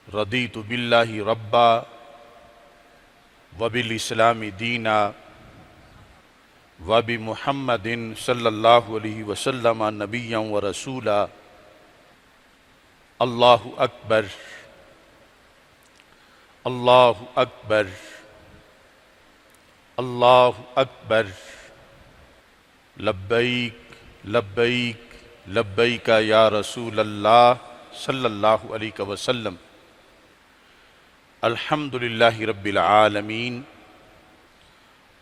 رضیت باللہ ربا وبالاسلام دینا وبمحمد صلی اللہ علیہ وسلم نبیا ورسولا۔ اللہ اکبر اللہ اکبر اللہ اکبر، لبیک لبیک لبیک یا رسول اللہ صلی اللہ علیہ وسلم۔ الحمدللہ رب العالمین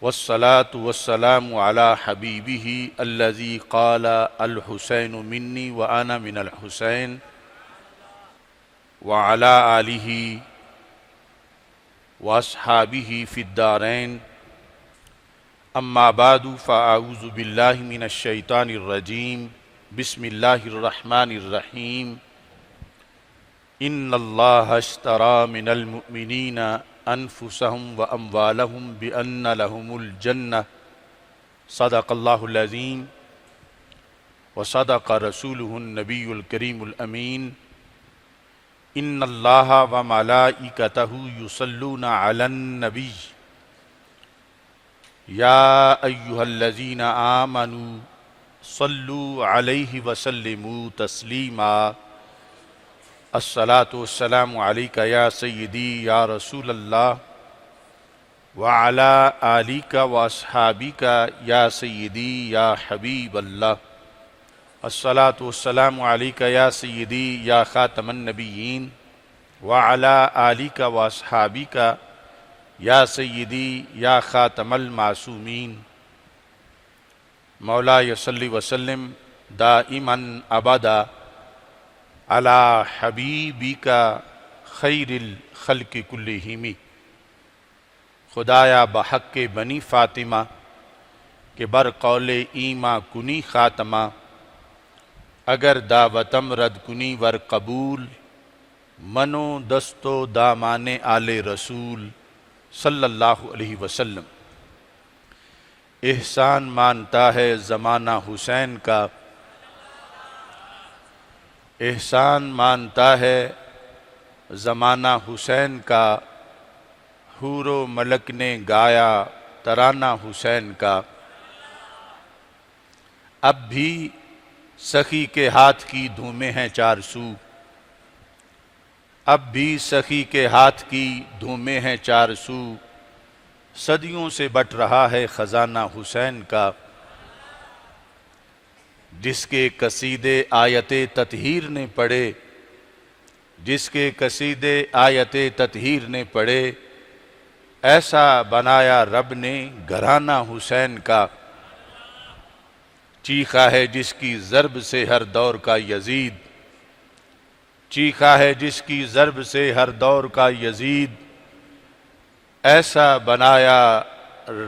والصلاة والسلام علی حبیبہ الذی قال الحسین منی وانا من الحسین وعلی آلہ واصحابہ فی الدارین، اما بعد فاعوذ باللہ من الشیطان الرجیم، بسم اللہ الرحمن الرحیم۔ ان اللہ اشتری من المؤمنین انفسهم واموالهم بان لهم الجنہ، صدق اللہ العظیم وصدق رسولہ النبی الکریم الامین۔ ان اللہ وملائکتہ یصلون علی النبی یا ایہا الذین آمنوا صلوا علیہ وسلموا تسلیما۔ الصلاۃ والسلام علیک یا سیدی یا رسول اللہ وعلی آلک واصحابک یا سیدی یا حبیب اللہ۔ الصلاۃ والسلام علیک یا سیدی یا خاتم النبیین وعلی آلک واصحابک یا سیدی یا خاتم المعصومین۔ مولاي صل وسلم دائما ابدا علی حبیبک خیر الخلق کلہم۔ خدایا بحق بنی فاطمہ کہ بر قول ایما کنی خاتمہ، اگر دعوتم رد کنی ور قبول، منو دستو دامان آل رسول صلی اللہ علیہ وسلم۔ احسان مانتا ہے زمانہ حسین کا، احسان مانتا ہے زمانہ حسین کا، حور و ملک نے گایا ترانہ حسین کا۔ اب بھی سخی کے ہاتھ کی دھومیں ہیں چار سو، اب بھی سخی کے ہاتھ کی دھومیں ہیں چار سو، صدیوں سے بٹ رہا ہے خزانہ حسین کا۔ جس کے قصیدے آیت تطہیر نے پڑھے، جس کے قصیدے آیت تطہیر نے پڑھے، ایسا بنایا رب نے گھرانہ حسین کا۔ چیخا ہے جس کی ضرب سے ہر دور کا یزید، چیخا ہے جس کی ضرب سے ہر دور کا یزید، ایسا بنایا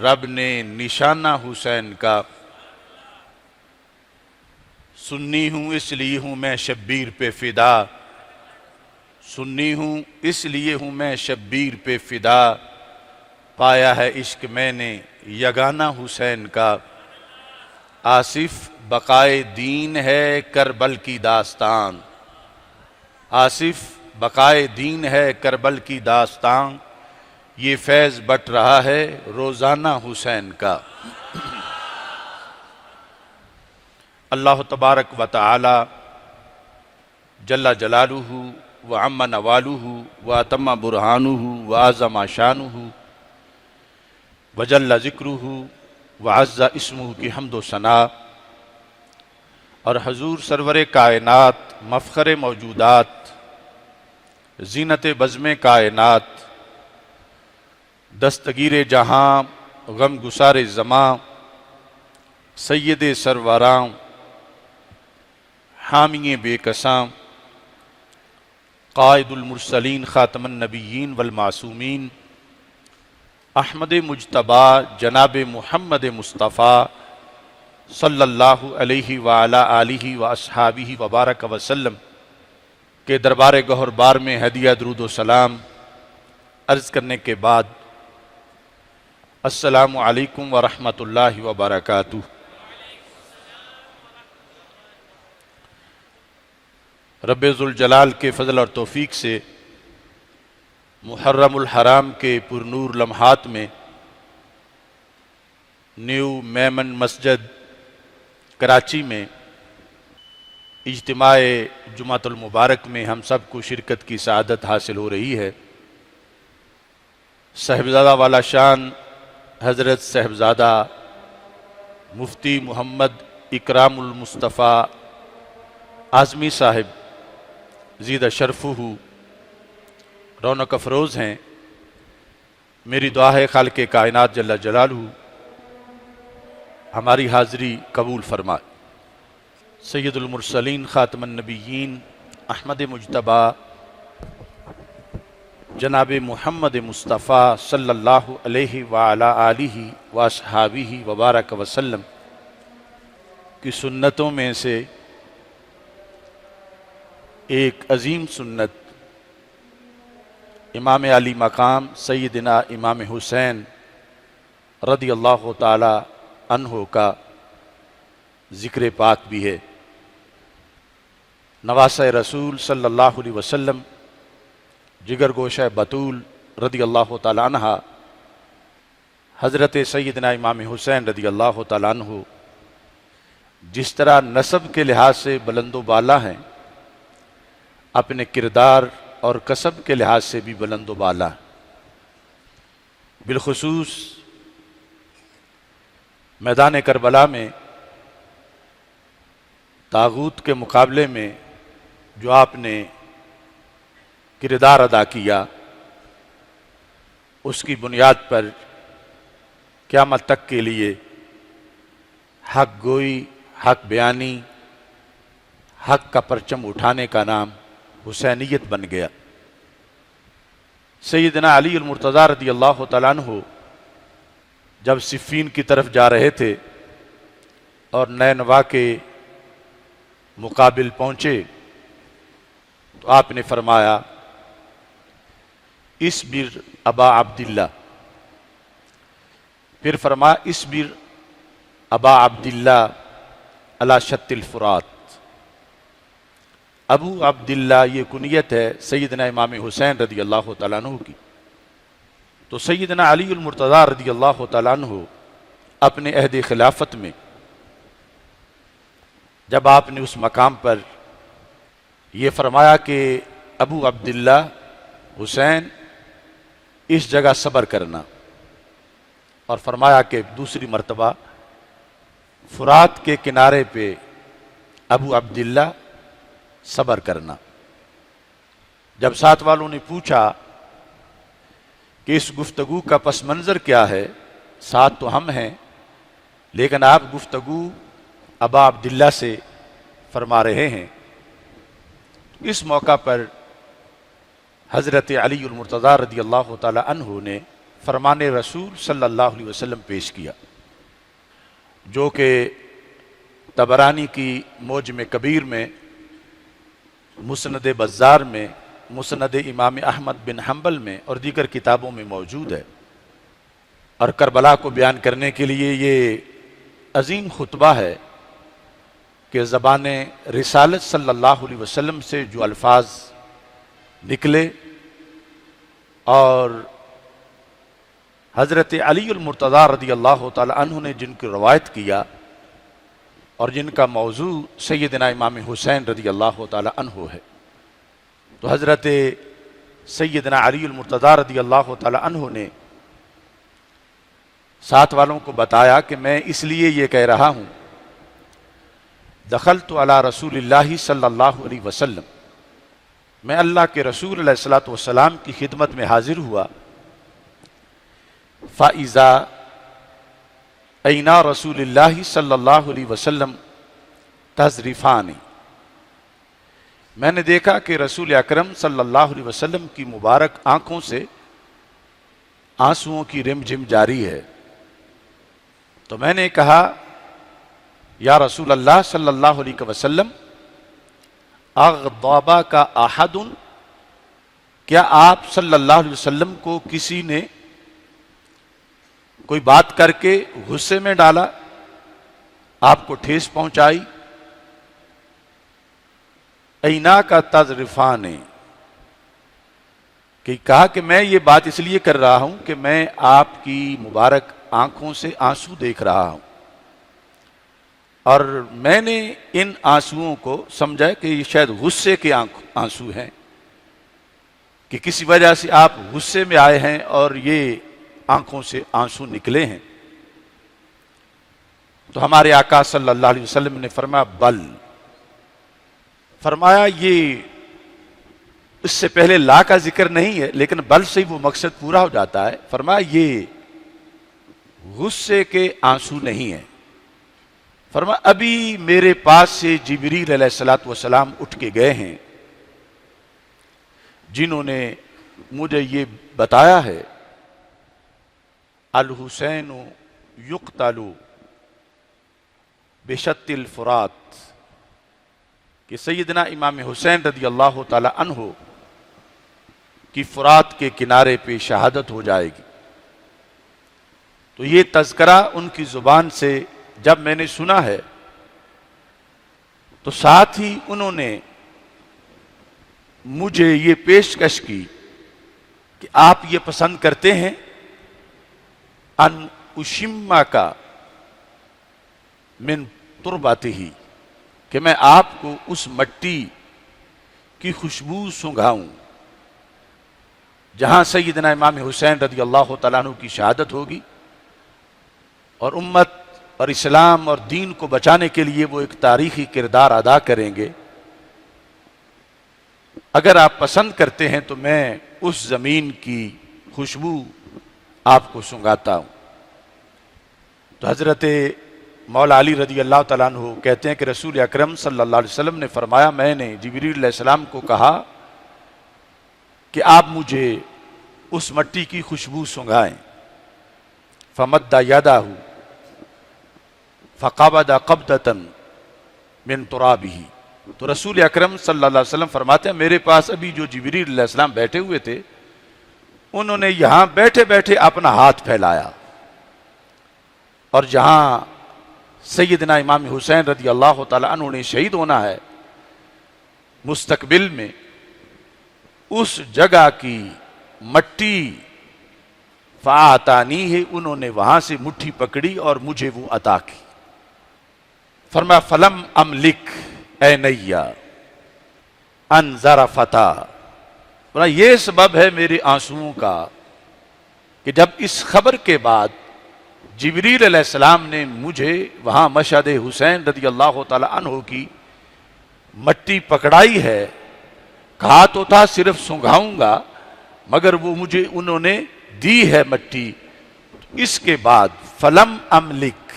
رب نے نشانہ حسین کا۔ سنی ہوں اس لیے ہوں میں شبیر پہ فدا، سنی ہوں اس لیے ہوں میں شبیر پہ فدا، پایا ہے عشق میں نے یگانہ حسین کا۔ آصف بقائے دین ہے کربل کی داستان، آصف بقائے دین ہے کربل کی داستان، یہ فیض بٹ رہا ہے روزانہ حسین کا۔ اللہ تبارک و تعالی جل جلالہ وعم نوالہ واتم برہانہ وعظم شانہ وجل ذکرہ وعز اسمہ کی حمد و ثنا، اور حضور سرور کائنات مفخر موجودات زینت بزم کائنات دستگیر جہاں غم گسار زماں سید سروراں حامی بے کساں قائد المرسلین خاتم النبیین والمعصومین احمد مجتبی جناب محمد مصطفیٰ صلی اللہ علیہ وعلی آلہ واصحابہ وبارک وسلم کے دربار گہر بار میں ہدیہ درود و سلام عرض کرنے کے بعد، السلام علیکم ورحمۃ اللہ وبرکاتہ۔ رب ذوالجلال کے فضل اور توفیق سے محرم الحرام کے پرنور لمحات میں نیو میمن مسجد کراچی میں اجتماع جمعۃ المبارک میں ہم سب کو شرکت کی سعادت حاصل ہو رہی ہے۔ صاحبزادہ والا شان حضرت صاحبزادہ مفتی محمد اکرام المصطفیٰ اعظمی صاحب زیدہ شرفہ رونق افروز ہیں۔ میری دعا ہے خالق کائنات جل جلالہ ہماری حاضری قبول فرمائے۔ سید المرسلین خاتم النبیین احمد مجتبی جناب محمد مصطفیٰ صلی اللہ علیہ وعلی آلہ واصحابہ وبارک وسلم کی سنتوں میں سے ایک عظیم سنت امام علی مقام سیدنا امام حسین رضی اللہ تعالی عنہ کا ذکر پاک بھی ہے۔ نواسہ رسول صلی اللہ علیہ وسلم جگر گوشہ بطول رضی اللہ تعالی عنہ حضرت سیدنا امام حسین رضی اللہ تعالی عنہ جس طرح نسب کے لحاظ سے بلند و بالا ہیں، اپنے کردار اور کسب کے لحاظ سے بھی بلند و بالا ہیں۔ بالخصوص میدان کربلا میں طاغوت کے مقابلے میں جو آپ نے کردار ادا کیا، اس کی بنیاد پر قیامت تک کے لیے حق گوئی، حق بیانی، حق کا پرچم اٹھانے کا نام حسینیت بن گیا۔ سیدنا علی المرتضیٰ رضی اللہ تعالیٰ عنہ جب صفین کی طرف جا رہے تھے اور نینوا کے مقابل پہنچے تو آپ نے فرمایا اصبر ابا عبداللہ، پھر فرمایا اصبر ابا عبداللہ علی شط الفرات۔ ابو عبداللہ یہ کنیت ہے سیدنا امام حسین رضی اللہ تعالیٰ عنہ کی۔ تو سیدنا علی المرتضیٰ رضی اللہ تعالیٰ عنہ اپنے عہد خلافت میں جب آپ نے اس مقام پر یہ فرمایا کہ ابو عبداللہ حسین اس جگہ صبر کرنا، اور فرمایا کہ دوسری مرتبہ فرات کے کنارے پہ ابو عبداللہ صبر کرنا۔ جب ساتھ والوں نے پوچھا کہ اس گفتگو کا پس منظر کیا ہے، ساتھ تو ہم ہیں لیکن آپ گفتگو ابا عبداللہ سے فرما رہے ہیں، اس موقع پر حضرت علی المرتضیٰ رضی اللہ تعالی عنہ نے فرمان رسول صلی اللہ علیہ وسلم پیش کیا، جو کہ طبرانی کی معجم کبیر میں، مسند بزار میں، مسند امام احمد بن حنبل میں اور دیگر کتابوں میں موجود ہے۔ اور کربلا کو بیان کرنے کے لیے یہ عظیم خطبہ ہے کہ زبان رسالت صلی اللہ علیہ وسلم سے جو الفاظ نکلے اور حضرت علی المرتضیٰ رضی اللہ تعالی عنہ نے جن کی روایت کیا اور جن کا موضوع سیدنا امام حسین رضی اللہ تعالی عنہ ہے، تو حضرت سیدنا علی المرتضیٰ رضی اللہ تعالی عنہ نے ساتھ والوں کو بتایا کہ میں اس لیے یہ کہہ رہا ہوں، دخلت علی رسول اللہ صلی اللہ علیہ وسلم، میں اللہ کے رسول علیہ الصلوۃ والسلام کی خدمت میں حاضر ہوا، فَإِذَا اینا رسول اللہ صلی اللہ علیہ وسلم تذریفان، میں نے دیکھا کہ رسول اکرم صلی اللہ علیہ وسلم کی مبارک آنکھوں سے آنسوؤں کی رم جھم جاری ہے۔ تو میں نے کہا یا رسول اللہ صلی اللہ علیہ وسلم اغضب کا احد، کیا آپ صلی اللہ علیہ وسلم کو کسی نے کوئی بات کر کے غصے میں ڈالا، آپ کو ٹھیس پہنچائی؟ اینا کا تذرفان، کہ کہا کہ میں یہ بات اس لیے کر رہا ہوں کہ میں آپ کی مبارک آنکھوں سے آنسو دیکھ رہا ہوں، اور میں نے ان آنسوؤں کو سمجھا کہ یہ شاید غصے کے آنسو ہیں، کہ کسی وجہ سے آپ غصے میں آئے ہیں اور یہ آنکھوں سے آنسو نکلے ہیں۔ تو ہمارے آقا صلی اللہ علیہ وسلم نے فرمایا بل، فرمایا یہ اس سے پہلے لا کا ذکر نہیں ہے، لیکن بل سے ہی وہ مقصد پورا ہو جاتا ہے۔ فرمایا یہ غصے کے آنسو نہیں ہیں۔ فرمایا ابھی میرے پاس سے جبریل علیہ الصلوۃ والسلام اٹھ کے گئے ہیں، جنہوں نے مجھے یہ بتایا ہے الحسین یقتل بشط الفرات، کہ سیدنا امام حسین رضی اللہ تعالی عنہ کی فرات کے کنارے پہ شہادت ہو جائے گی۔ تو یہ تذکرہ ان کی زبان سے جب میں نے سنا ہے تو ساتھ ہی انہوں نے مجھے یہ پیشکش کی کہ آپ یہ پسند کرتے ہیں ان اشما کا من تربتہ، کہ میں آپ کو اس مٹی کی خوشبو سونگھاؤں جہاں سیدنا امام حسین رضی اللہ تعالیٰ عنہ کی شہادت ہوگی، اور امت اور اسلام اور دین کو بچانے کے لیے وہ ایک تاریخی کردار ادا کریں گے۔ اگر آپ پسند کرتے ہیں تو میں اس زمین کی خوشبو آپ کو سنگاتا ہوں۔ تو حضرت مولا علی رضی اللہ تعالیٰ عنہ کہتے ہیں کہ رسول اکرم صلی اللہ علیہ وسلم نے فرمایا میں نے جبریل علیہ السلام کو کہا کہ آپ مجھے اس مٹی کی خوشبو سنگھائیں، فمد یدہ فقبض قبضۃ من ترابہ۔ تو رسول اکرم صلی اللہ علیہ وسلم فرماتے ہیں میرے پاس ابھی جو جبریل علیہ السلام بیٹھے ہوئے تھے، انہوں نے یہاں بیٹھے بیٹھے اپنا ہاتھ پھیلایا، اور جہاں سیدنا امام حسین رضی اللہ تعالی عنہ نے شہید ہونا ہے مستقبل میں، اس جگہ کی مٹی فآتانی ہے، انہوں نے وہاں سے مٹھی پکڑی اور مجھے وہ عطا کی۔ فرمایا فلم املک عینیا ان ذرفتا، یہ سبب ہے میرے آنسوؤں کا کہ جب اس خبر کے بعد جبریل علیہ السلام نے مجھے وہاں مشہد حسین رضی اللہ تعالی عنہ کی مٹی پکڑائی ہے، کہا تو تھا صرف سنگھاؤں گا، مگر وہ مجھے انہوں نے دی ہے مٹی۔ اس کے بعد فلم املک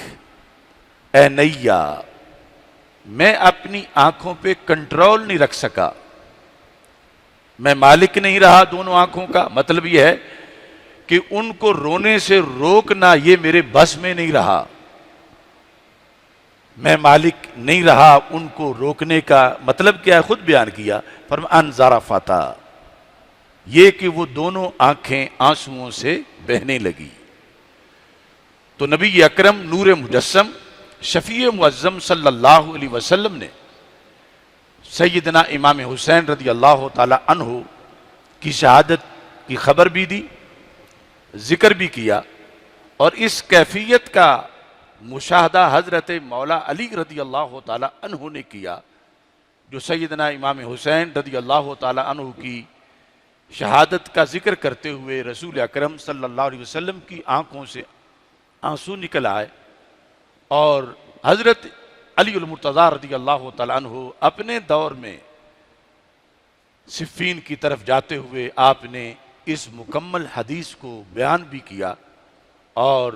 عینیا، میں اپنی آنکھوں پہ کنٹرول نہیں رکھ سکا، میں مالک نہیں رہا دونوں آنکھوں کا۔ مطلب یہ ہے کہ ان کو رونے سے روکنا یہ میرے بس میں نہیں رہا، میں مالک نہیں رہا ان کو روکنے کا۔ مطلب کیا ہے خود بیان کیا، فرمایا ان ذرفتا، یہ کہ وہ دونوں آنکھیں آنسوؤں سے بہنے لگی۔ تو نبی اکرم نور مجسم شفیع معظم صلی اللہ علیہ وسلم نے سیدنا امام حسین رضی اللہ تعالی عنہ کی شہادت کی خبر بھی دی، ذکر بھی کیا، اور اس کیفیت کا مشاہدہ حضرت مولا علی رضی اللہ تعالی عنہ نے کیا، جو سیدنا امام حسین رضی اللہ تعالی عنہ کی شہادت کا ذکر کرتے ہوئے رسول اکرم صلی اللہ علیہ وسلم کی آنکھوں سے آنسو نکل آئے، اور حضرت علی المرتضیٰ رضی اللہ تعالیٰ عنہ اپنے دور میں صفین کی طرف جاتے ہوئے آپ نے اس مکمل حدیث کو بیان بھی کیا، اور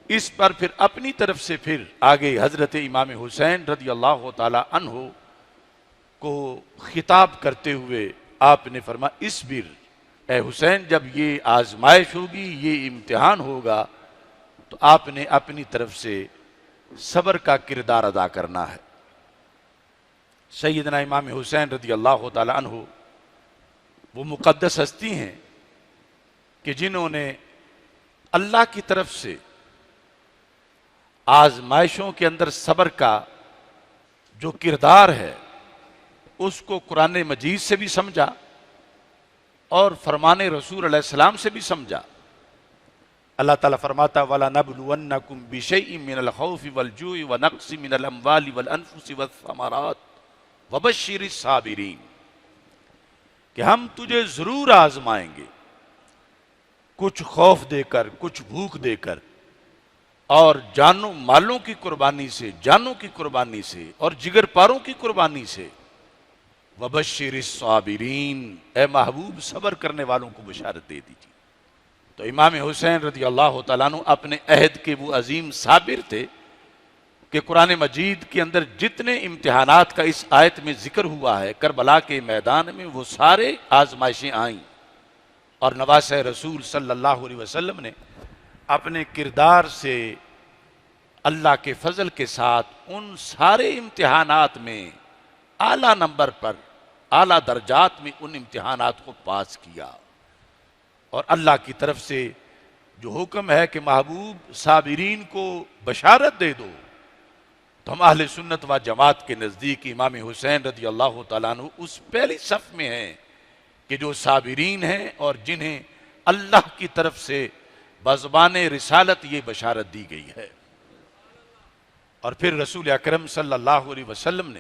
اس پر پھر اپنی طرف سے پھر آگے حضرت امام حسین رضی اللہ تعالیٰ عنہ کو خطاب کرتے ہوئے آپ نے فرمایا اصبر اے حسین، جب یہ آزمائش ہوگی، یہ امتحان ہوگا، تو آپ نے اپنی طرف سے صبر کا کردار ادا کرنا ہے۔ سیدنا امام حسین رضی اللہ تعالی عنہ وہ مقدس ہستی ہیں کہ جنہوں نے اللہ کی طرف سے آزمائشوں کے اندر صبر کا جو کردار ہے اس کو قرآن مجید سے بھی سمجھا، اور فرمان رسول علیہ السلام سے بھی سمجھا۔ اللہ تعالیٰ فرماتا وَلَنَبْلُوَنَّكُمْ بِشَيْءٍ مِّنَ الْخَوْفِ وَالْجُوعِ وَنَقْصٍ مِّنَ الْأَمْوَالِ وَالْأَنفُسِ وَالثَّمَرَاتِ وَبَشِّرِ الصَّابِرِينَ، کہ ہم تجھے ضرور آزمائیں گے، کچھ خوف دے کر، کچھ بھوک دے کر، اور جانوں مالوں کی قربانی سے، جانوں کی قربانی سے، اور جگر پاروں کی قربانی سے۔ وَبَشِّرِ الصَّابِرِينَ، اے محبوب صبر کرنے والوں کو بشارت دے دیجیے۔ تو امام حسین رضی اللہ تعالیٰ عنہ اپنے عہد کے وہ عظیم صابر تھے کہ قرآن مجید کے اندر جتنے امتحانات کا اس آیت میں ذکر ہوا ہے، کربلا کے میدان میں وہ سارے آزمائشیں آئیں، اور نواسہ رسول صلی اللہ علیہ وسلم نے اپنے کردار سے اللہ کے فضل کے ساتھ ان سارے امتحانات میں اعلیٰ نمبر پر، اعلیٰ درجات میں ان امتحانات کو پاس کیا۔ اور اللہ کی طرف سے جو حکم ہے کہ محبوب صابرین کو بشارت دے دو، تو ہم اہل سنت و جماعت کے نزدیک امام حسین رضی اللہ تعالیٰ عنہ اس پہلی صف میں ہیں کہ جو صابرین ہیں اور جنہیں اللہ کی طرف سے بزبان رسالت یہ بشارت دی گئی ہے۔ اور پھر رسول اکرم صلی اللہ علیہ وسلم نے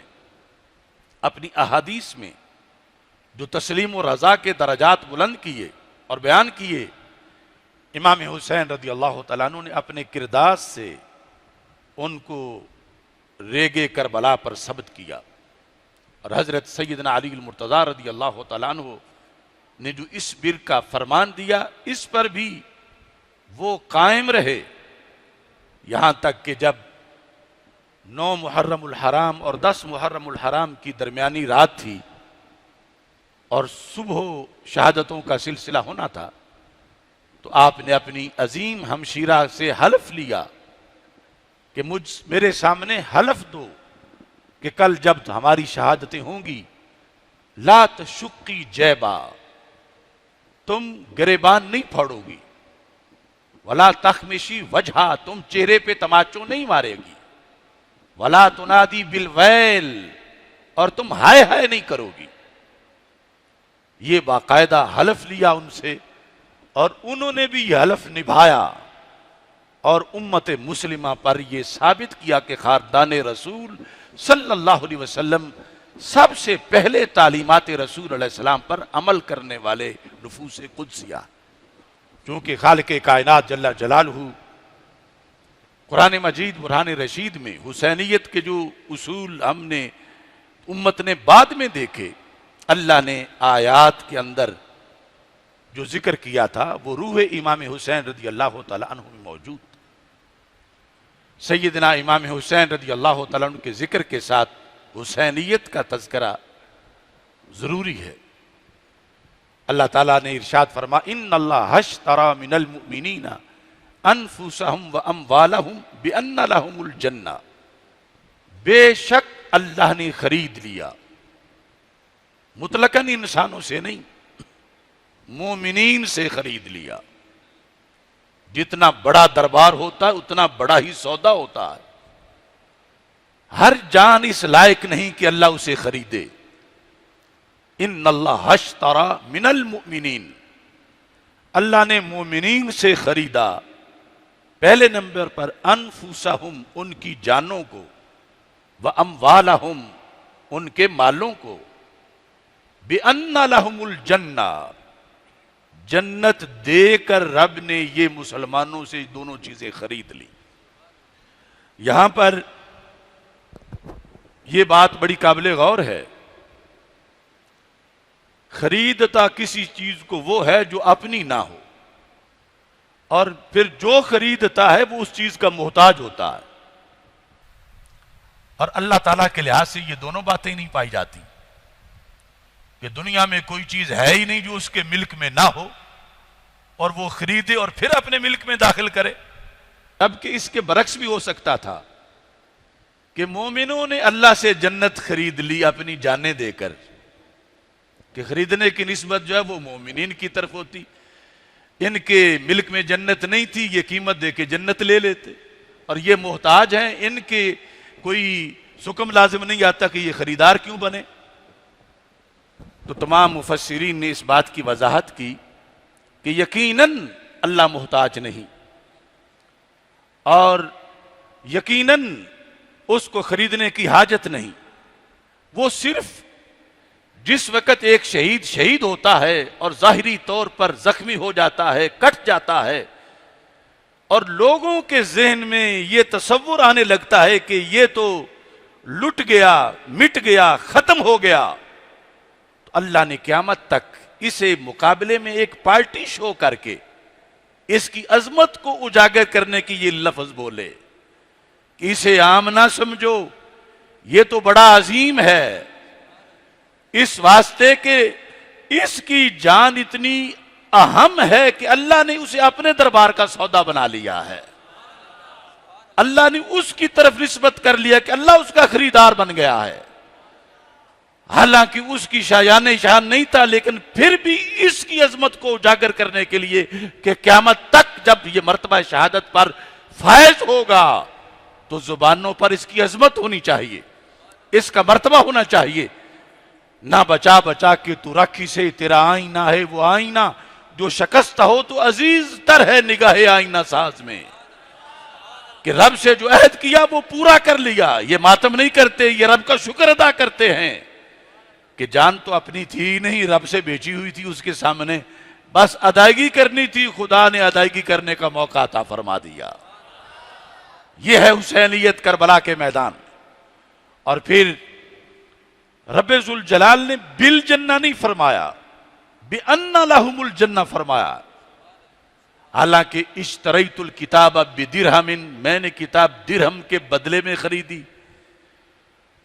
اپنی احادیث میں جو تسلیم و رضا کے درجات بلند کیے اور بیان کیے، امام حسین رضی اللہ تعالیٰ عنہ نے اپنے کردار سے ان کو ریگے کربلا پر ثبت کیا۔ اور حضرت سیدنا علی المرتضیٰ رضی اللہ تعالیٰ عنہ نے جو اس بر کا فرمان دیا، اس پر بھی وہ قائم رہے، یہاں تک کہ جب 9 محرم الحرام اور 10 محرم الحرام کی درمیانی رات تھی اور صبح شہادتوں کا سلسلہ ہونا تھا، تو آپ نے اپنی عظیم ہمشیرہ سے حلف لیا کہ میرے سامنے حلف دو کہ کل جب ہماری شہادتیں ہوں گی، لا تشقی جیبا، تم گریبان نہیں پھاڑو گی، ولا تخمشی وجہا، تم چہرے پہ تماچو نہیں مارے گی، ولا تنادی بالویل، اور تم ہائے ہائے نہیں کرو گی۔ یہ باقاعدہ حلف لیا ان سے، اور انہوں نے بھی یہ حلف نبھایا، اور امت مسلمہ پر یہ ثابت کیا کہ خاندان رسول صلی اللہ علیہ وسلم سب سے پہلے تعلیمات رسول علیہ السلام پر عمل کرنے والے نفوس قدسیہ، چونکہ خالق کائنات جل جلالہ قرآن مجید برہان رشید میں حسینیت کے جو اصول ہم نے امت نے بعد میں دیکھے، اللہ نے آیات کے اندر جو ذکر کیا تھا وہ روح امام حسین رضی اللہ تعالیٰ عنہ میں موجود۔ سیدنا امام حسین رضی اللہ تعالیٰ عنہ کے ذکر کے ساتھ حسینیت کا تذکرہ ضروری ہے۔ اللہ تعالیٰ نے ارشاد فرما ان اللہ اشتری من المؤمنین انفسہم واموالہم بان لہم الجنہ، بے شک اللہ نے خرید لیا، مطلقاً انسانوں سے نہیں، مومنین سے خرید لیا۔ جتنا بڑا دربار ہوتا ہے اتنا بڑا ہی سودا ہوتا ہے، ہر جان اس لائق نہیں کہ اللہ اسے خریدے۔ ان اللہ اشتری من المؤمنین، اللہ نے مومنین سے خریدا، پہلے نمبر پر انفسہم، ان کی جانوں کو، واموالہم، ان کے مالوں کو، بِأَنَّ لَهُمُ الْجَنَّةِ، جنت دے کر رب نے یہ مسلمانوں سے دونوں چیزیں خرید لی۔ یہاں پر یہ بات بڑی قابل غور ہے، خریدتا کسی چیز کو وہ ہے جو اپنی نہ ہو، اور پھر جو خریدتا ہے وہ اس چیز کا محتاج ہوتا ہے، اور اللہ تعالیٰ کے لحاظ سے یہ دونوں باتیں نہیں پائی جاتی کہ دنیا میں کوئی چیز ہے ہی نہیں جو اس کے ملک میں نہ ہو اور وہ خریدے اور پھر اپنے ملک میں داخل کرے۔ جبکہ اس کے برعکس بھی ہو سکتا تھا کہ مومنوں نے اللہ سے جنت خرید لی اپنی جانیں دے کر، کہ خریدنے کی نسبت جو ہے وہ مومنین کی طرف ہوتی، ان کے ملک میں جنت نہیں تھی، یہ قیمت دے کے جنت لے لیتے، اور یہ محتاج ہیں، ان کے کوئی حکم لازم نہیں آتا کہ یہ خریدار کیوں بنے۔ تو تمام مفسرین نے اس بات کی وضاحت کی کہ یقیناً اللہ محتاج نہیں، اور یقیناً اس کو خریدنے کی حاجت نہیں. وہ صرف جس وقت ایک شہید ہوتا ہے اور ظاہری طور پر زخمی ہو جاتا ہے، کٹ جاتا ہے، اور لوگوں کے ذہن میں یہ تصور آنے لگتا ہے کہ یہ تو لٹ گیا، مٹ گیا، ختم ہو گیا، تو اللہ نے قیامت تک اسے مقابلے میں ایک پارٹی شو کر کے اس کی عظمت کو اجاگر کرنے کی یہ لفظ بولے کہ اسے عام نہ سمجھو، یہ تو بڑا عظیم ہے، اس واسطے کہ اس کی جان اتنی اہم ہے کہ اللہ نے اسے اپنے دربار کا سودا بنا لیا ہے. اللہ نے اس کی طرف نسبت کر لیا کہ اللہ اس کا خریدار بن گیا ہے. حالانکہ اس کی شایان شان نہیں تھا، لیکن پھر بھی اس کی عظمت کو اجاگر کرنے کے لیے کہ قیامت تک جب یہ مرتبہ شہادت پر فائز ہوگا تو زبانوں پر اس کی عظمت ہونی چاہیے، اس کا مرتبہ ہونا چاہیے. نہ بچا بچا کے تو رکھی سے تیرا آئینہ ہے وہ آئینہ جو شکست ہو تو عزیز تر ہے نگاہ آئینہ ساز میں، کہ رب سے جو عہد کیا وہ پورا کر لیا. یہ ماتم نہیں کرتے، یہ رب کا شکر ادا کرتے ہیں کہ جان تو اپنی تھی نہیں، رب سے بیچی ہوئی تھی اس کے سامنے، بس ادائیگی کرنی تھی، خدا نے ادائیگی کرنے کا موقع عطا فرما دیا. یہ ہے حسینیت کربلا کے میدان. اور پھر رب ذوالجلال نے بالجنہ نہیں فرمایا، بِأَنَّ لَهُمُ الْجَنَّةَ فرمایا. حالانکہ اشتریت الکتاب بدرہم، میں نے کتاب درہم کے بدلے میں خریدی،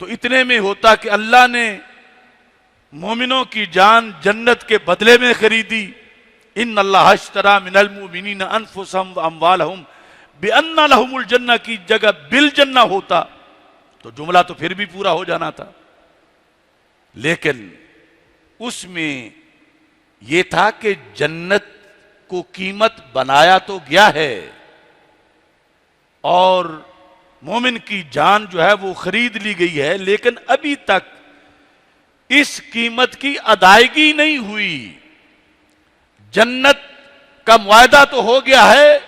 تو اتنے میں ہوتا کہ اللہ نے مومنوں کی جان جنت کے بدلے میں خریدی. ان اللہ اشتری من المؤمنین انفسهم واموالهم بان لهم الجنہ کی جگہ بالجنہ ہوتا تو جملہ تو پھر بھی پورا ہو جانا تھا. لیکن اس میں یہ تھا کہ جنت کو قیمت بنایا تو گیا ہے اور مومن کی جان جو ہے وہ خرید لی گئی ہے، لیکن ابھی تک اس قیمت کی ادائیگی نہیں ہوئی. جنت کا معاہدہ تو ہو گیا ہے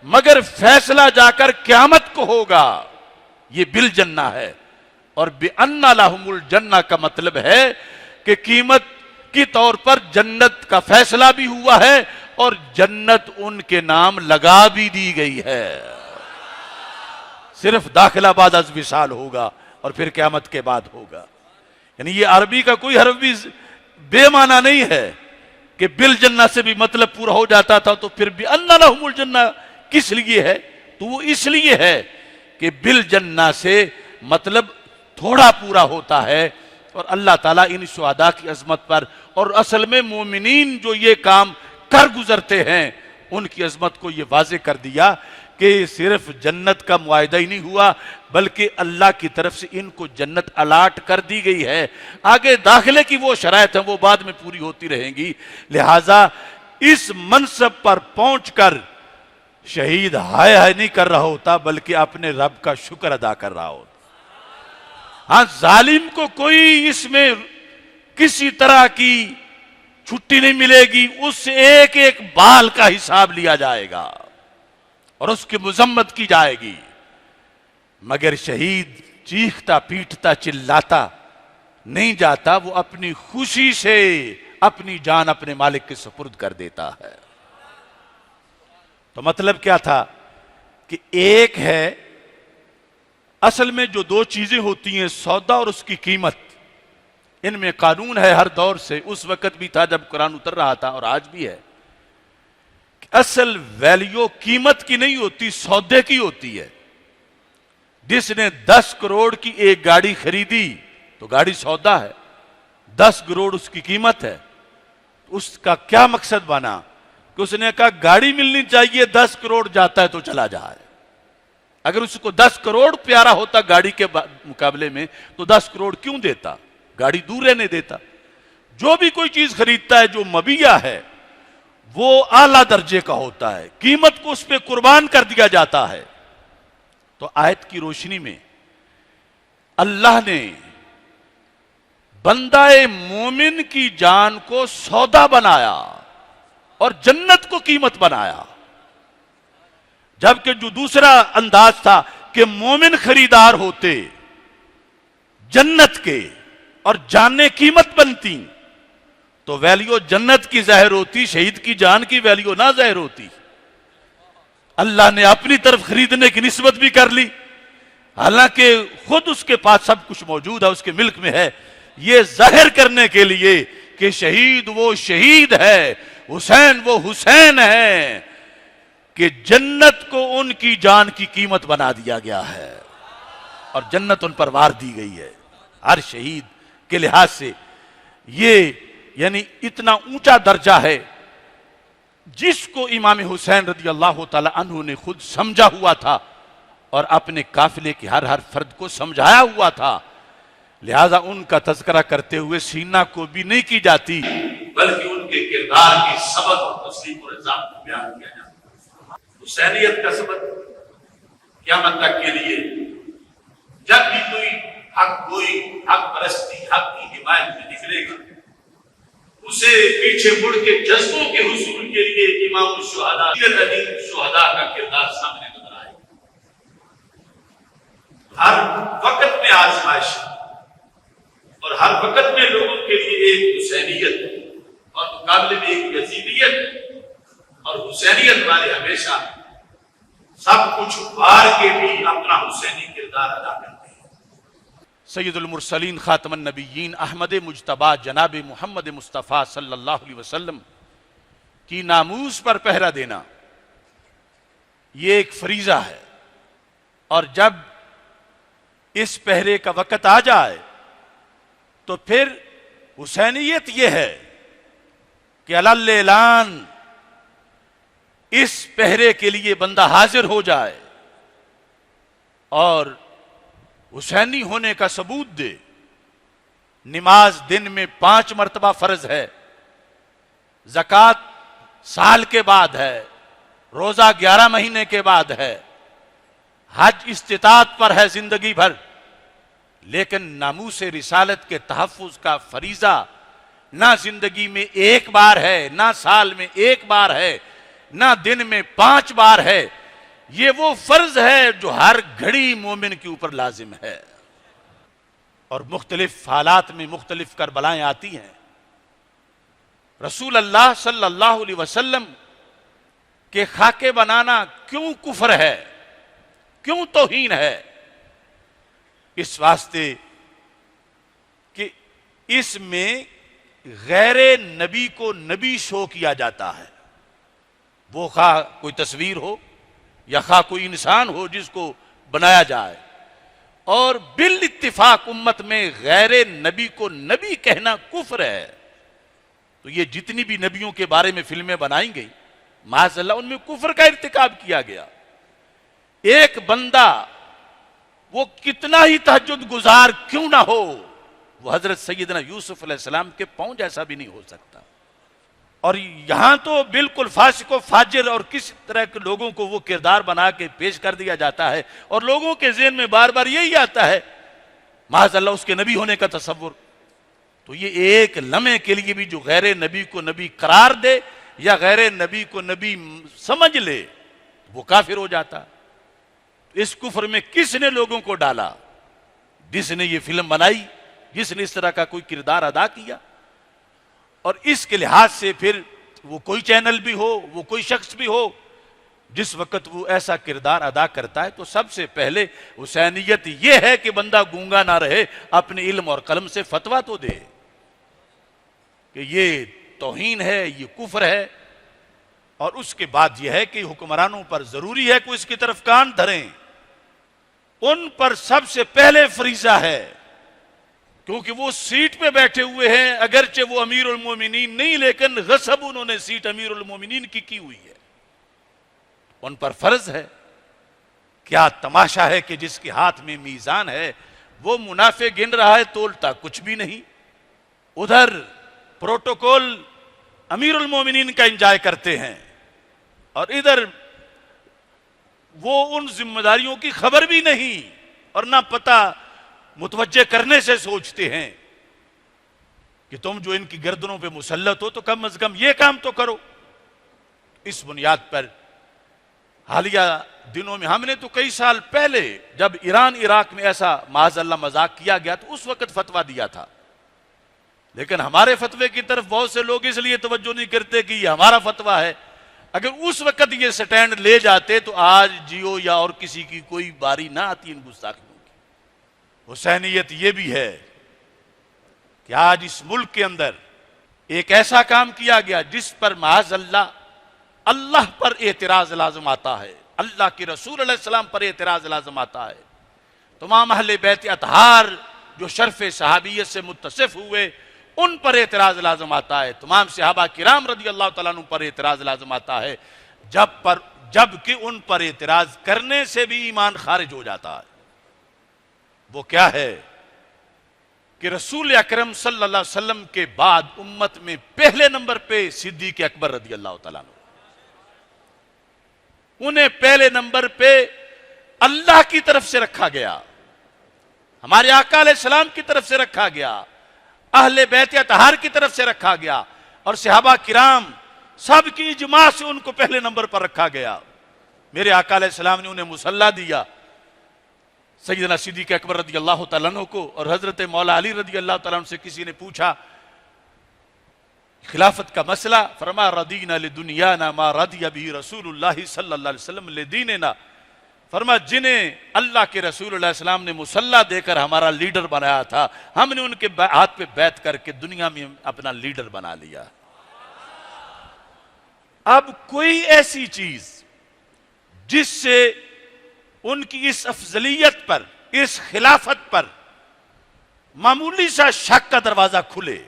مگر فیصلہ جا کر قیامت کو ہوگا. یہ بالجنہ ہے. اور بِأَنَّ لَهُمُ الْجَنَّةَ کا مطلب ہے کہ قیمت کی طور پر جنت کا فیصلہ بھی ہوا ہے اور جنت ان کے نام لگا بھی دی گئی ہے. صرف داخلہ بعد از وصال ہوگا اور پھر قیامت کے بعد ہوگا. یعنی یہ عربی کا کوئی حرف بھی بے معنی نہیں ہے کہ بالجنہ سے بھی مطلب پورا ہو جاتا تھا تو پھر بِأَنَّ لَهُمُ الْجَنَّةَ کس لیے ہے؟ تو وہ اس لیے ہے کہ بالجنہ سے مطلب تھوڑا پورا ہوتا ہے. اور اللہ تعالیٰ ان شہداء کی عظمت پر اور اصل میں مومنین جو یہ کام کر گزرتے ہیں ان کی عظمت کو یہ واضح کر دیا کہ صرف جنت کا معاہدہ ہی نہیں ہوا بلکہ اللہ کی طرف سے ان کو جنت الاٹ کر دی گئی ہے. آگے داخلے کی وہ شرائط ہیں وہ بعد میں پوری ہوتی رہیں گی. لہٰذا اس منصب پر پہنچ کر شہید ہائے ہائے نہیں کر رہا ہوتا بلکہ اپنے رب کا شکر ادا کر رہا ہوتا. ہاں ظالم کو کوئی اس میں کسی طرح کی چھٹی نہیں ملے گی، اس سے ایک ایک بال کا حساب لیا جائے گا اور اس کی مذمت کی جائے گی. مگر شہید چیختا پیٹتا چلاتا نہیں جاتا، وہ اپنی خوشی سے اپنی جان اپنے مالک کے سپرد کر دیتا ہے. تو مطلب کیا تھا کہ ایک ہے اصل میں جو دو چیزیں ہوتی ہیں سودا اور اس کی قیمت، ان میں قانون ہے ہر دور سے، اس وقت بھی تھا جب قرآن اتر رہا تھا اور آج بھی ہے کہ اصل ویلیو قیمت کی نہیں ہوتی، سودے کی ہوتی ہے. جس نے 10 کروڑ کی ایک گاڑی خریدی تو گاڑی سودا ہے، 10 کروڑ اس کی قیمت ہے. اس کا کیا مقصد بنا کہ اس نے کہا گاڑی ملنی چاہیے، 10 کروڑ جاتا ہے تو چلا جائے. اگر اس کو 10 کروڑ پیارا ہوتا گاڑی کے مقابلے میں تو 10 کروڑ کیوں دیتا، گاڑی دور رہنے دیتا. جو بھی کوئی چیز خریدتا ہے جو مبیع ہے وہ اعلیٰ درجے کا ہوتا ہے، قیمت کو اس پہ قربان کر دیا جاتا ہے. تو آیت کی روشنی میں اللہ نے بندہ مومن کی جان کو سودا بنایا اور جنت کو قیمت بنایا، جبکہ جو دوسرا انداز تھا کہ مومن خریدار ہوتے جنت کے اور جانیں قیمت بنتی، تو ویلیو جنت کی ظاہر ہوتی، شہید کی جان کی ویلیو نہ ظاہر ہوتی۔ اللہ نے اپنی طرف خریدنے کی نسبت بھی کر لی، حالانکہ خود اس کے پاس سب کچھ موجود ہے، اس کے ملک میں ہے، یہ ظاہر کرنے کے لیے کہ شہید وہ شہید ہے، حسین وہ حسین ہے، کہ جنت کو ان کی جان کی قیمت بنا دیا گیا ہے اور جنت ان پر وار دی گئی ہے۔ ہر شہید کے لحاظ سے یہ یعنی اتنا اونچا درجہ ہے، جس کو امام حسین رضی اللہ تعالی عنہ نے خود سمجھا ہوا تھا اور اپنے قافلے کے ہر فرد کو سمجھایا ہوا تھا، لہذا ان کا تذکرہ کرتے ہوئے سینہ کو بھی نہیں کی جاتی، بلکہ ان کے کردار کی سبق اور تصدیق اور الزام کو بیان کیا جاتا ہے۔ حسینیت کا سبق قیامت تک کے لیے جب بھی کوئی حق گوئی، حق پرستی، حق کی حمایت میں نکلے گا، اسے پیچھے مڑ کے جذبوں کے حصول کے لیے امام الشہداء شہداء کا کردار سامنے نظر آئے گا۔ ہر وقت میں آزمائش اور ہر وقت میں لوگوں کے لیے ایک حسینیت اور مقابلے میں ایک یزیدیت، اور حسینیت والے ہمیشہ سب کچھ پار کے بھی اپنا حسینی کردار ادا کرتے ہیں۔ سید المرسلین خاتم النبیین احمد مجتبی جناب محمد مصطفیٰ صلی اللہ علیہ وسلم کی ناموس پر پہرا دینا یہ ایک فریضہ ہے، اور جب اس پہرے کا وقت آ جائے تو پھر حسینیت یہ ہے کہ علی اعلان اس پہرے کے لیے بندہ حاضر ہو جائے اور حسینی ہونے کا ثبوت دے۔ نماز دن میں 5 مرتبہ فرض ہے، زکوٰۃ سال کے بعد ہے، روزہ 11 مہینے کے بعد ہے، حج استطاعت پر ہے زندگی بھر، لیکن ناموس رسالت کے تحفظ کا فریضہ نہ زندگی میں ایک بار ہے، نہ سال میں ایک بار ہے، نہ دن میں 5 بار ہے۔ یہ وہ فرض ہے جو ہر گھڑی مومن کے اوپر لازم ہے، اور مختلف حالات میں مختلف کربلائیں آتی ہیں۔ رسول اللہ صلی اللہ علیہ وسلم کے خاکے بنانا کیوں کفر ہے، کیوں توہین ہے؟ اس واسطے کہ اس میں غیر نبی کو نبی شو کیا جاتا ہے، وہ خواہ کوئی تصویر ہو یا خواہ کوئی انسان ہو جس کو بنایا جائے، اور بالاتفاق امت میں غیر نبی کو نبی کہنا کفر ہے۔ تو یہ جتنی بھی نبیوں کے بارے میں فلمیں بنائی گئی، معاذ اللہ ان میں کفر کا ارتکاب کیا گیا۔ ایک بندہ وہ کتنا ہی تہجد گزار کیوں نہ ہو، وہ حضرت سیدنا یوسف علیہ السلام کے پاؤں جیسا بھی نہیں ہو سکتا۔ اور یہاں تو بالکل فاسق و فاجر اور کس طرح کے لوگوں کو وہ کردار بنا کے پیش کر دیا جاتا ہے، اور لوگوں کے ذہن میں بار بار یہی آتا ہے معاذ اللہ اس کے نبی ہونے کا تصور۔ تو یہ ایک لمحے کے لیے بھی جو غیر نبی کو نبی قرار دے یا غیر نبی کو نبی سمجھ لے، وہ کافر ہو جاتا۔ اس کفر میں کس نے لوگوں کو ڈالا؟ جس نے یہ فلم بنائی، جس نے اس طرح کا کوئی کردار ادا کیا۔ اور اس کے لحاظ سے پھر وہ کوئی چینل بھی ہو، وہ کوئی شخص بھی ہو، جس وقت وہ ایسا کردار ادا کرتا ہے تو سب سے پہلے حسینیت یہ ہے کہ بندہ گونگا نہ رہے، اپنے علم اور قلم سے فتویٰ تو دے کہ یہ توہین ہے، یہ کفر ہے۔ اور اس کے بعد یہ ہے کہ حکمرانوں پر ضروری ہے کہ اس کی طرف کان دھریں، ان پر سب سے پہلے فریضہ ہے، کیونکہ وہ سیٹ پہ بیٹھے ہوئے ہیں، اگرچہ وہ امیر المومنین نہیں، لیکن غصب انہوں نے سیٹ امیر المومنین کی ہوئی ہے، ان پر فرض ہے۔ کیا تماشا ہے کہ جس کے ہاتھ میں میزان ہے وہ منافع گن رہا ہے، تولتا کچھ بھی نہیں، ادھر پروٹوکول امیر المومنین کا انجوائے کرتے ہیں، اور ادھر وہ ان ذمہ داریوں کی خبر بھی نہیں اور نہ پتہ متوجہ کرنے سے سوچتے ہیں۔ کہ تم جو ان کی گردنوں پہ مسلط ہو تو کم از کم یہ کام تو کرو۔ اس بنیاد پر حالیہ دنوں میں ہم نے تو کئی سال پہلے جب ایران عراق میں ایسا معاذ اللہ مذاق کیا گیا تو اس وقت فتویٰ دیا تھا، لیکن ہمارے فتوے کی طرف بہت سے لوگ اس لیے توجہ نہیں کرتے کہ یہ ہمارا فتویٰ ہے۔ اگر اس وقت یہ سٹینڈ لے جاتے تو آج جیو یا اور کسی کی کوئی باری نہ آتی ان گستاخیوں کی۔ حسینیت یہ بھی ہے کہ آج اس ملک کے اندر ایک ایسا کام کیا گیا جس پر معاذ اللہ پر اعتراض لازم آتا ہے، اللہ کے رسول علیہ السلام پر اعتراض لازم آتا ہے، تمام اہل بیت اطہار جو شرف صحابیت سے متصف ہوئے ان پر اعتراض لازم آتا ہے، تمام صحابہ کرام رضی اللہ تعالیٰ عنہ پر اعتراض لازم آتا ہے، جبکہ ان پر اعتراض کرنے سے بھی ایمان خارج ہو جاتا ہے۔ وہ کیا ہے کہ رسول اکرم صلی اللہ علیہ وسلم کے بعد امت میں پہلے نمبر پہ صدیق اکبر رضی اللہ تعالیٰ عنہ، انہیں پہلے نمبر پہ اللہ کی طرف سے رکھا گیا، ہمارے آقا علیہ السلام کی طرف سے رکھا گیا، اہل بیت اطہار کی طرف سے رکھا گیا، اور صحابہ کرام سب کی اجماع سے ان کو پہلے نمبر پر رکھا گیا۔ میرے آقا علیہ السلام نے انہیں مصلی دیا، سیدنا صدیق اکبر رضی اللہ تعالیٰ عنہ کو، اور حضرت مولا علی رضی اللہ تعالیٰ عنہ سے کسی نے پوچھا خلافت کا مسئلہ، فرمایا رضینا لدنیانا ما رضی بہ رسول اللہ صلی اللہ علیہ وسلم لدیننا، فرمایا جنہیں اللہ کے رسول علیہ السلام نے مصلی دے کر ہمارا لیڈر بنایا تھا، ہم نے ان کے ہاتھ پہ بیعت کر کے دنیا میں اپنا لیڈر بنا لیا۔ اب کوئی ایسی چیز جس سے ان کی اس افضلیت پر، اس خلافت پر معمولی سا شک کا دروازہ کھلے،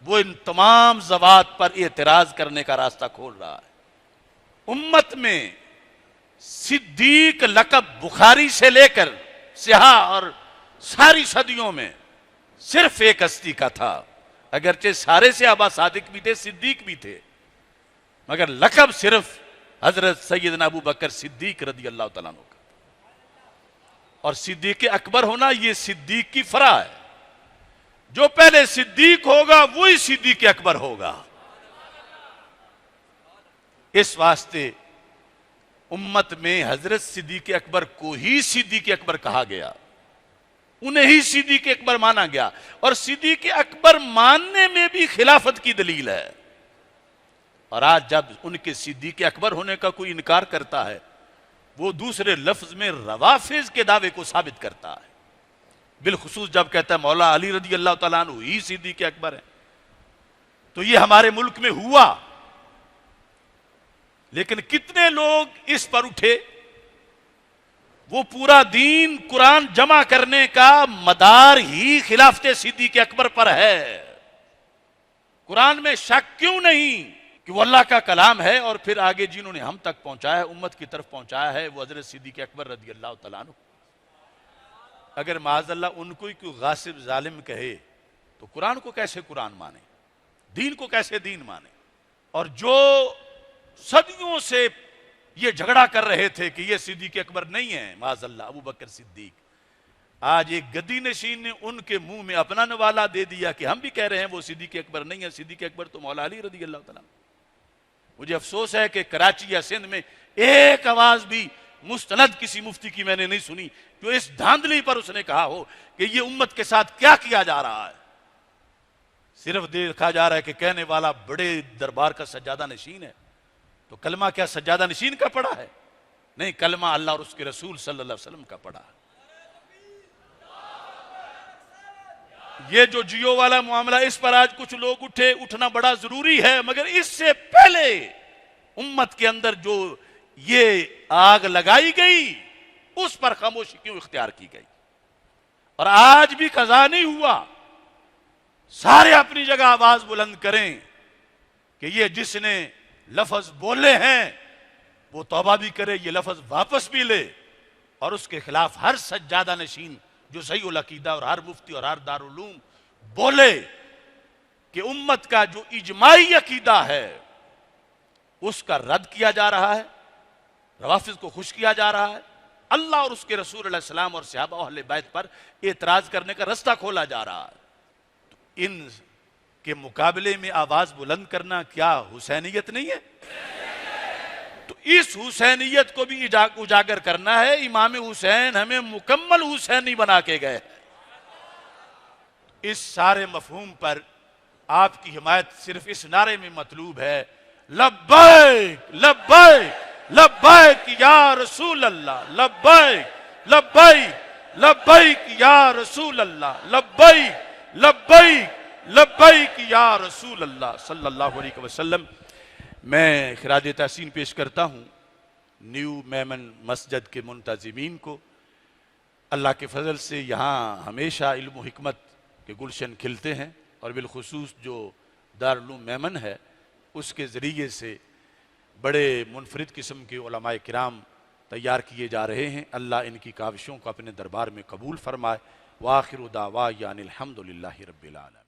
وہ ان تمام ذوات پر اعتراض کرنے کا راستہ کھول رہا ہے۔ امت میں صدیق لقب بخاری سے لے کر سیاہ اور ساری صدیوں میں صرف ایک ہستی کا تھا، اگرچہ سارے صحابہ صادق بھی تھے، صدیق بھی تھے، مگر لقب صرف حضرت سیدنا ابو بکر صدیق رضی اللہ تعالیٰ عنہ کا۔ اور صدیق اکبر ہونا یہ صدیق کی فرع ہے، جو پہلے صدیق ہوگا وہی صدیق اکبر ہوگا۔ اس واسطے امت میں حضرت صدیق اکبر کو ہی صدیق اکبر کہا گیا، انہیں ہی صدیق اکبر مانا گیا، اور صدیق اکبر ماننے میں بھی خلافت کی دلیل ہے۔ اور آج جب ان کے صدیق اکبر ہونے کا کوئی انکار کرتا ہے، وہ دوسرے لفظ میں روافض کے دعوے کو ثابت کرتا ہے، بالخصوص جب کہتا ہے مولا علی رضی اللہ تعالیٰ عنہ ہی صدیق اکبر ہے۔ تو یہ ہمارے ملک میں ہوا، لیکن کتنے لوگ اس پر اٹھے؟ وہ پورا دین قرآن جمع کرنے کا مدار ہی خلافت صدیق اکبر پر ہے۔ قرآن میں شک کیوں نہیں کہ وہ اللہ کا کلام ہے، اور پھر آگے جنہوں نے ہم تک پہنچایا ہے، امت کی طرف پہنچایا ہے، وہ حضرت صدیق اکبر رضی اللہ تعالیٰ عنہ۔ اگر معاذ اللہ ان کو ہی کوئی غاصب ظالم کہے تو قرآن کو کیسے قرآن مانے، دین کو کیسے دین مانے؟ اور جو صدیوں سے یہ جھگڑا کر رہے تھے کہ یہ صدیق اکبر نہیں ہے، معاذ اللہ ابو بکر صدیق، آج ایک گدی نشین نے ان کے منہ میں اپنا نوالا دے دیا کہ ہم بھی کہہ رہے ہیں وہ صدیق اکبر نہیں ہے، صدیق اکبر تو مولا علی رضی اللہ تعالیٰ۔ مجھے افسوس ہے کہ کراچی یا سندھ میں ایک آواز بھی مستند کسی مفتی کی میں نے نہیں سنی جو اس دھاندلی پر اس نے کہا ہو کہ یہ امت کے ساتھ کیا کیا جا رہا ہے۔ صرف دیکھا جا رہا ہے کہ کہنے والا بڑے دربار کا سجادہ نشین ہے، تو کلمہ کیا سجادہ نشین کا پڑھا ہے؟ نہیں، کلمہ اللہ اور اس کے رسول صلی اللہ علیہ وسلم کا پڑھا ہے۔ یہ جو جیو والا معاملہ، اس پر آج کچھ لوگ اٹھنا بڑا ضروری ہے، مگر اس سے پہلے امت کے اندر جو یہ آگ لگائی گئی اس پر خاموشی کیوں اختیار کی گئی؟ اور آج بھی قضا نہیں ہوا، سارے اپنی جگہ آواز بلند کریں کہ یہ جس نے لفظ بولے ہیں وہ توبہ بھی کرے، یہ لفظ واپس بھی لے، اور اس کے خلاف ہر سجادہ نشین جو صحیح العقیدہ اور ہر مفتی اور ہر دارالعلوم بولے کہ امت کا جو اجماعی عقیدہ ہے اس کا رد کیا جا رہا ہے، روافض کو خوش کیا جا رہا ہے، اللہ اور اس کے رسول علیہ السلام اور صحابہ اہل بیت پر اعتراض کرنے کا رستہ کھولا جا رہا ہے۔ ان کے مقابلے میں آواز بلند کرنا کیا حسینیت نہیں ہے؟ تو اس حسینیت کو بھی اجاگر کرنا ہے. امام حسین ہمیں مکمل حسینی بنا کے گئے. اس سارے مفہوم پر آپ کی حمایت صرف اس نعرے میں مطلوب ہے: لبیک لبیک لبیک یا رسول اللہ، لبیک لبیک لبیک یا رسول اللہ، لبیک لبیک لبیک یا رسول اللہ صلی اللہ علیہ وسلم. میں خراج تحسین پیش کرتا ہوں نیو میمن مسجد کے منتظمین کو. اللہ کے فضل سے یہاں ہمیشہ علم و حکمت کے گلشن کھلتے ہیں، اور بالخصوص جو دارالعلوم میمن ہے اس کے ذریعے سے بڑے منفرد قسم کے علماء کرام تیار کیے جا رہے ہیں. اللہ ان کی کاوشوں کو اپنے دربار میں قبول فرمائے. وآخر دعوانا الحمدللہ رب العالمین.